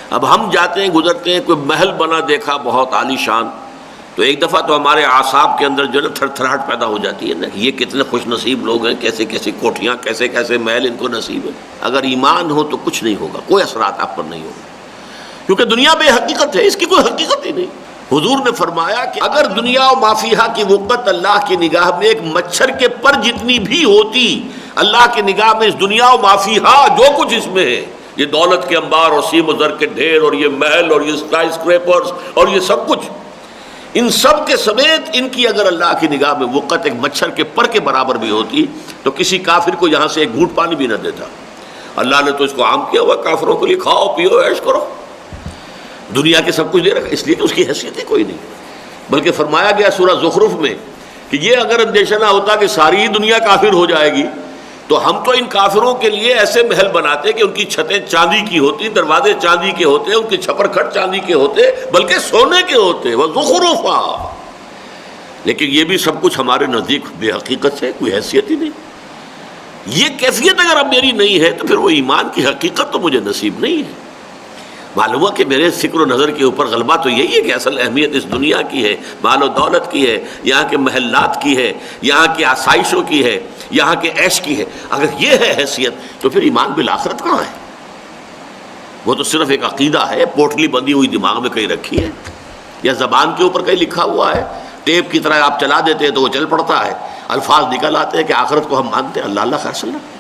اب ہم جاتے ہیں گزرتے ہیں، کوئی محل بنا دیکھا بہت عالی شان، تو ایک دفعہ تو ہمارے اعصاب کے اندر جو ہے نا تھر تھراہٹ پیدا ہو جاتی ہے نا، یہ کتنے خوش نصیب لوگ ہیں، کیسے کیسے کوٹھیاں، کیسے کیسے محل ان کو نصیب ہے۔ اگر ایمان ہو تو کچھ نہیں ہوگا، کوئی اثرات آپ پر نہیں ہوگا، کیونکہ دنیا بے حقیقت ہے، اس کی کوئی حقیقت ہی نہیں۔ حضور نے فرمایا کہ اگر دنیا و ما فیہا کی وقت اللہ کی نگاہ میں ایک مچھر کے پر جتنی بھی ہوتی، اللہ کی نگاہ میں اس دنیا و ما فیہا جو کچھ اس میں ہے، یہ دولت کے انبار اور سیم و زر کے ڈھیر اور یہ محل اور یہ اسکائی اسکریپرز اور یہ سب کچھ، ان سب کے سمیت ان کی اگر اللہ کی نگاہ میں وقت ایک مچھر کے پر کے برابر بھی ہوتی تو کسی کافر کو یہاں سے ایک گھونٹ پانی بھی نہ دیتا۔ اللہ نے تو اس کو عام کیا ہوا، کافروں کے لیے کھاؤ پیو عیش کرو، دنیا کے سب کچھ دے رکھا، اس لیے کہ اس کی حیثیت ہی کوئی نہیں۔ بلکہ فرمایا گیا سورہ زخرف میں کہ یہ اگر اندیشہ نہ ہوتا کہ ساری ہی دنیا کافر ہو جائے گی تو ہم تو ان کافروں کے لیے ایسے محل بناتے کہ ان کی چھتیں چاندی کی ہوتی، دروازے چاندی کے ہوتے، ان کے چھپر کھٹ چاندی کے ہوتے، بلکہ سونے کے ہوتے، وَزُخْرُفًا۔ لیکن یہ بھی سب کچھ ہمارے نزدیک بے حقیقت ہے، کوئی حیثیت ہی نہیں۔ یہ کیفیت اگر اب میری نہیں ہے تو پھر وہ ایمان کی حقیقت تو مجھے نصیب نہیں ہے۔ معلوم ہوا کہ میرے فکر و نظر کے اوپر غلبہ تو یہی ہے کہ اصل اہمیت اس دنیا کی ہے، مال و دولت کی ہے، یہاں کے محلات کی ہے، یہاں کی آسائشوں کی ہے، یہاں کے عیش کی ہے۔ اگر یہ ہے حیثیت تو پھر ایمان بالآخرت کہاں ہے؟ وہ تو صرف ایک عقیدہ ہے، پوٹلی بندی ہوئی دماغ میں کہیں رکھی ہے، یا زبان کے اوپر کہیں لکھا ہوا ہے، ٹیپ کی طرح آپ چلا دیتے ہیں تو وہ چل پڑتا ہے، الفاظ نکل آتے ہیں کہ آخرت کو ہم مانتے ہیں۔ اللہ اللہ خیر صلی اللہ۔